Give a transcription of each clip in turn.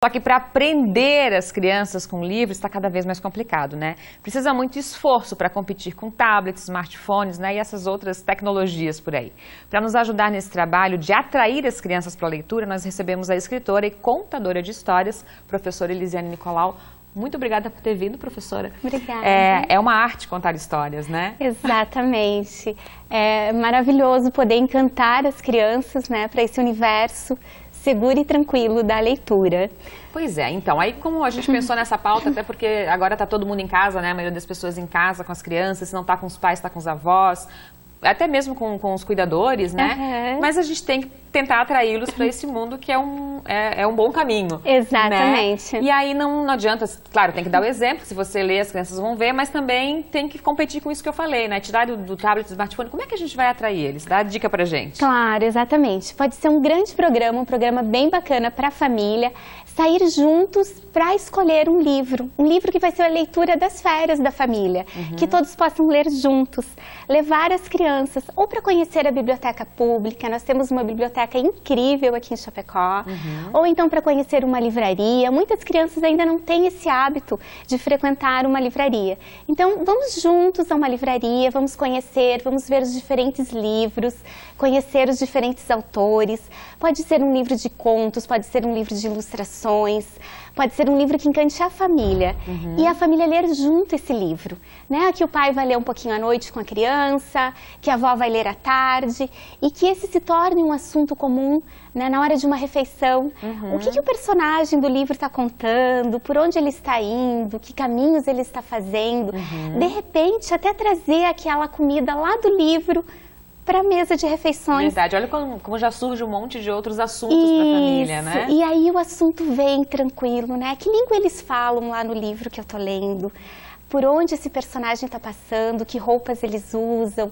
Só que para aprender as crianças com livros está cada vez mais complicado, né? Precisa muito esforço para competir com tablets, smartphones, né? E essas outras tecnologias por aí. Para nos ajudar nesse trabalho de atrair as crianças para a leitura, nós recebemos a escritora e contadora de histórias, professora Elisiane Nicolau. Muito obrigada por ter vindo, professora. Obrigada. É uma arte contar histórias, né? Exatamente. É maravilhoso poder encantar as crianças, né, para esse universo seguro e tranquilo da leitura. Pois é, então, aí como a gente pensou nessa pauta, até porque agora está todo mundo em casa, né, a maioria das pessoas em casa com as crianças, se não está com os pais, está com os avós, até mesmo com os cuidadores, né, mas a gente tem que tentar atraí-los para esse mundo que é um bom caminho. Exatamente. Né? E aí não adianta, claro, tem que dar o exemplo, se você ler as crianças vão ver, mas também tem que competir com isso que eu falei, né, tirar do tablet, do smartphone, como é que a gente vai atrair eles? Dá a dica pra gente. Claro, exatamente. Pode ser um grande programa, um programa bem bacana para a família, sair juntos para escolher um livro que vai ser a leitura das férias da família, que todos possam ler juntos, levar as crianças ou para conhecer a biblioteca pública, nós temos uma biblioteca incrível aqui em Chapecó, ou então para conhecer uma livraria. Muitas crianças ainda não têm esse hábito de frequentar uma livraria. Então vamos juntos a uma livraria, vamos conhecer, vamos ver os diferentes livros, conhecer os diferentes autores. Pode ser um livro de contos, pode ser um livro de ilustrações, pode ser um livro que encante a família. E a família ler junto esse livro, né? Que o pai vai ler um pouquinho à noite com a criança, que a avó vai ler à tarde, e que esse se torne um assunto comum, né, na hora de uma refeição. O que o personagem do livro está contando, por onde ele está indo, que caminhos ele está fazendo. De repente, até trazer aquela comida lá do livro para a mesa de refeições. Verdade, olha como já surge um monte de outros assuntos para a família, né? E aí o assunto vem tranquilo, né? Que língua eles falam lá no livro que eu tô lendo? Por onde esse personagem está passando? Que roupas eles usam?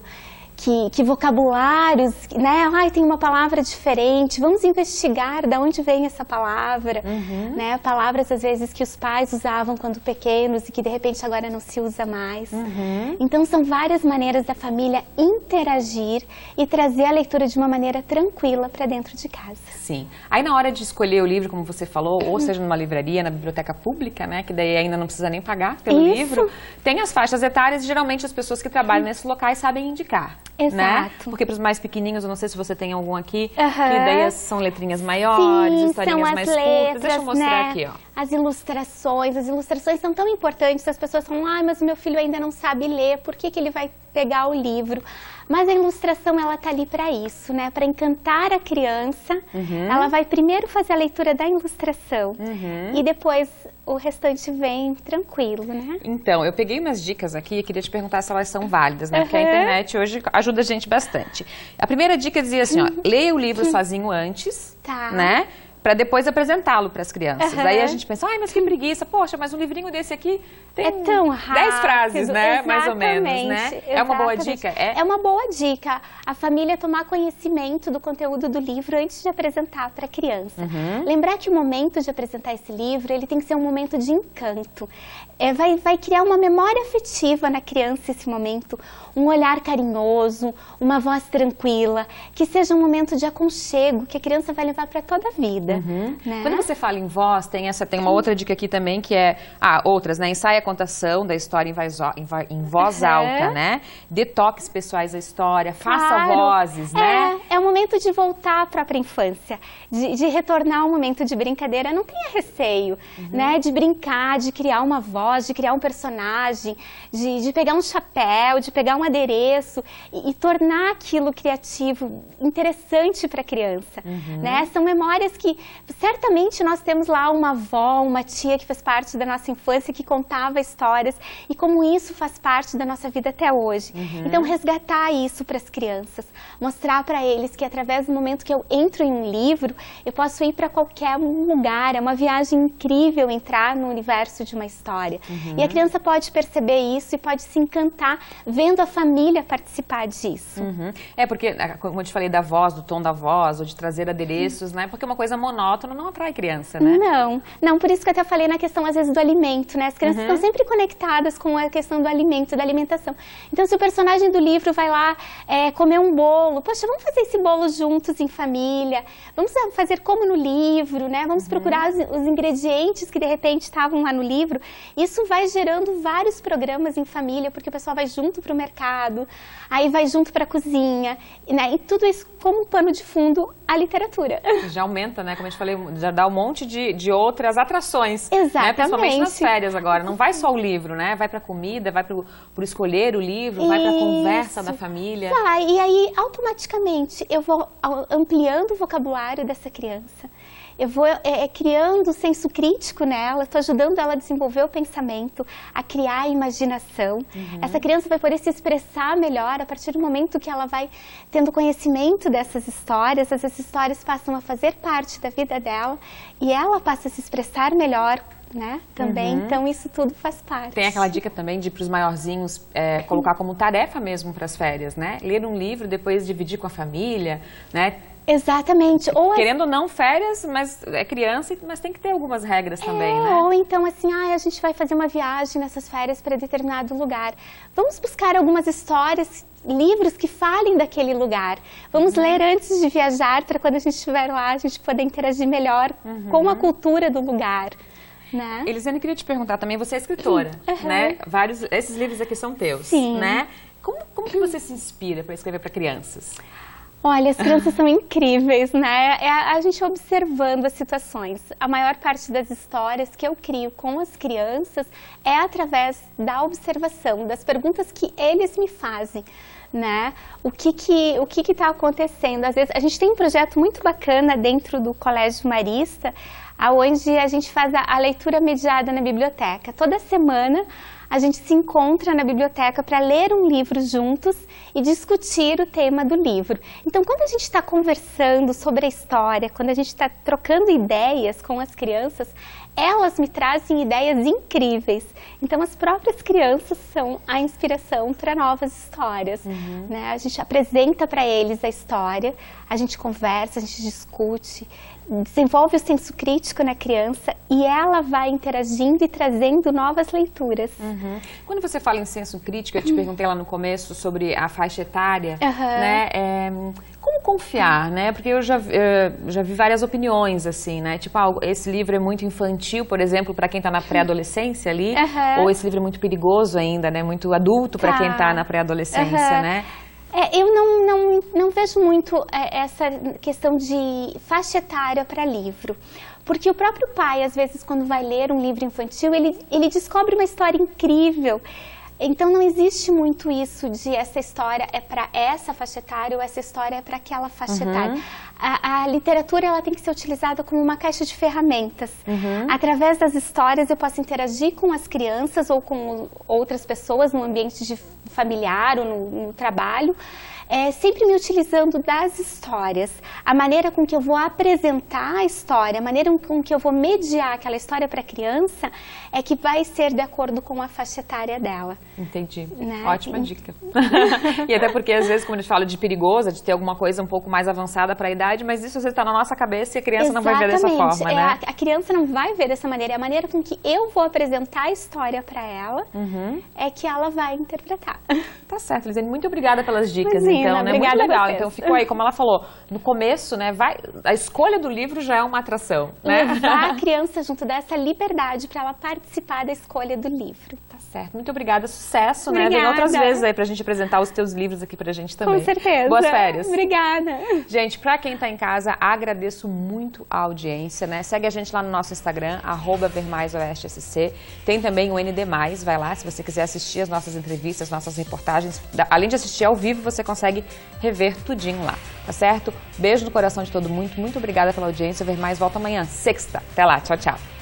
Que vocabulários, né? Ai, tem uma palavra diferente, vamos investigar de onde vem essa palavra, né? Palavras, às vezes, que os pais usavam quando pequenos e que, de repente, agora não se usa mais. Então, são várias maneiras da família interagir e trazer a leitura de uma maneira tranquila para dentro de casa. Sim. Aí, na hora de escolher o livro, como você falou, ou seja numa livraria, na biblioteca pública, né? Que daí ainda não precisa nem pagar pelo livro. Tem as faixas etárias e, geralmente, as pessoas que trabalham nesses locais sabem indicar. Exato. Né? Porque para os mais pequenininhos, eu não sei se você tem algum aqui, que daí são letrinhas maiores, historinhas mais curtas. Deixa eu mostrar aqui, ó. As ilustrações são tão importantes, as pessoas falam, ai, mas o meu filho ainda não sabe ler, por que ele vai pegar o livro? Mas a ilustração, ela tá ali para isso, né? Para encantar a criança, ela vai primeiro fazer a leitura da ilustração e depois o restante vem tranquilo, né? Então, eu peguei umas dicas aqui e queria te perguntar se elas são válidas, né? Porque a internet hoje ajuda a gente bastante. A primeira dica dizia assim, ó, leia o livro sozinho antes, né? Para depois apresentá-lo para as crianças. Aí a gente pensa, ai, mas que preguiça, poxa, mas um livrinho desse aqui tem tão rápido, 10 frases, né? Mais ou menos, né? É uma boa dica? É uma boa dica. A família tomar conhecimento do conteúdo do livro antes de apresentar para a criança. Lembrar que o momento de apresentar esse livro, ele tem que ser um momento de encanto. Vai criar uma memória afetiva na criança esse momento, um olhar carinhoso, uma voz tranquila, que seja um momento de aconchego, que a criança vai levar para toda a vida. Né? Quando você fala em voz, tem uma outra dica aqui também que é, outras, né? Ensaie a contação da história em voz alta, né? Dê toques pessoais à história, faça vozes, né? É o momento de voltar à própria infância, de retornar ao momento de brincadeira. Não tenha receio, né? De brincar, de criar uma voz, de criar um personagem, de pegar um chapéu, de pegar um adereço e tornar aquilo criativo, interessante para a criança, né? São memórias que certamente nós temos lá uma avó, uma tia que fez parte da nossa infância, que contava histórias e como isso faz parte da nossa vida até hoje. Então, resgatar isso para as crianças, mostrar para eles que através do momento que eu entro em um livro, eu posso ir para qualquer lugar, é uma viagem incrível entrar no universo de uma história. E a criança pode perceber isso e pode se encantar vendo a família participar disso. É porque, como eu te falei da voz, do tom da voz, ou de trazer adereços, né? Porque é uma coisa monótono não atrai criança, né? Não, por isso que eu até falei na questão, às vezes, do alimento, né? As crianças estão sempre conectadas com a questão do alimento, da alimentação. Então, se o personagem do livro vai lá comer um bolo, poxa, vamos fazer esse bolo juntos em família, vamos fazer como no livro, né? Vamos procurar os ingredientes que, de repente, estavam lá no livro. Isso vai gerando vários programas em família, porque o pessoal vai junto para o mercado, aí vai junto para a cozinha, né? E tudo isso como pano de fundo a literatura. Já aumenta, né? Como a gente falei, já dá um monte de outras atrações. Exatamente. Né? Principalmente nas férias agora. Não vai só o livro, né? Vai pra comida, vai pro escolher o livro, vai pra conversa da família. Vai, e aí automaticamente eu vou ampliando o vocabulário dessa criança. Eu vou criando senso crítico nela, estou ajudando ela a desenvolver o pensamento, a criar a imaginação. Essa criança vai poder se expressar melhor a partir do momento que ela vai tendo conhecimento dessas histórias. Essas histórias passam a fazer parte da vida dela e ela passa a se expressar melhor, né? Também, então isso tudo faz parte. Tem aquela dica também de para os maiorzinhos colocar como tarefa mesmo para as férias, né? Ler um livro, depois dividir com a família, né? Exatamente. Querendo ou não, férias, mas é criança, mas tem que ter algumas regras também, né? Ou então assim, a gente vai fazer uma viagem nessas férias para determinado lugar. Vamos buscar algumas histórias, livros que falem daquele lugar. Vamos ler antes de viajar, para quando a gente estiver lá, a gente poder interagir melhor com a cultura do lugar. Né? Elisane, eu queria te perguntar também, você é escritora, né? Esses livros aqui são teus, Sim. Né? Como que você se inspira para escrever para crianças? Olha, as crianças são incríveis, né? A gente observando as situações. A maior parte das histórias que eu crio com as crianças é através da observação, das perguntas que eles me fazem, né? O que está acontecendo? Às vezes, a gente tem um projeto muito bacana dentro do Colégio Marista, onde a gente faz a leitura mediada na biblioteca. Toda semana a gente se encontra na biblioteca para ler um livro juntos e discutir o tema do livro. Então, quando a gente está conversando sobre a história, quando a gente está trocando ideias com as crianças, elas me trazem ideias incríveis. Então, as próprias crianças são a inspiração para novas histórias. Né? A gente apresenta para eles a história, a gente conversa, a gente discute, desenvolve o senso crítico na criança e ela vai interagindo e trazendo novas leituras. Quando você fala em senso crítico, eu te perguntei lá no começo sobre a faixa etária, né? Como confiar, né? Porque eu já vi várias opiniões, assim, né? Tipo, esse livro é muito infantil, por exemplo, para quem está na pré-adolescência ali, ou esse livro é muito perigoso ainda, né? Muito adulto para quem está na pré-adolescência, né? Eu não vejo muito essa questão de faixa etária para livro. Porque o próprio pai, às vezes, quando vai ler um livro infantil, ele descobre uma história incrível. Então, não existe muito isso de essa história é para essa faixa etária ou essa história é para aquela faixa etária. A literatura ela tem que ser utilizada como uma caixa de ferramentas. Através das histórias, eu posso interagir com as crianças ou com outras pessoas no ambiente familiar ou no trabalho, sempre me utilizando das histórias. A maneira com que eu vou apresentar a história, a maneira com que eu vou mediar aquela história para a criança é que vai ser de acordo com a faixa etária dela. Entendi. Né? Ótima dica. E até porque, às vezes, como a gente fala de perigosa, de ter alguma coisa um pouco mais avançada para a idade, mas isso às vezes está na nossa cabeça e a criança não vai ver dessa forma, né? A criança não vai ver dessa maneira. É a maneira com que eu vou apresentar a história para ela é que ela vai interpretar. Tá certo, Elisane. Muito obrigada pelas dicas, Imagina, então, né? Muito legal. Então, ficou aí, como ela falou, no começo, né? A escolha do livro já é uma atração, né? Levar a criança junto dessa liberdade para ela participar da escolha do livro. Tá certo. Muito obrigada. Sucesso, Obrigada. né? Vem outras vezes aí pra gente apresentar os teus livros aqui pra gente também. Com certeza. Boas férias. Obrigada. Gente, pra quem tá em casa, agradeço muito a audiência, né? Segue a gente lá no nosso Instagram, @vermaisoestSC. Tem também o ND+, vai lá, se você quiser assistir as nossas entrevistas, nossas reportagens. Além de assistir ao vivo, você consegue rever tudinho lá, tá certo? Beijo no coração de todo mundo. Muito obrigada pela audiência. O Ver Mais volta amanhã, sexta. Até lá. Tchau, tchau.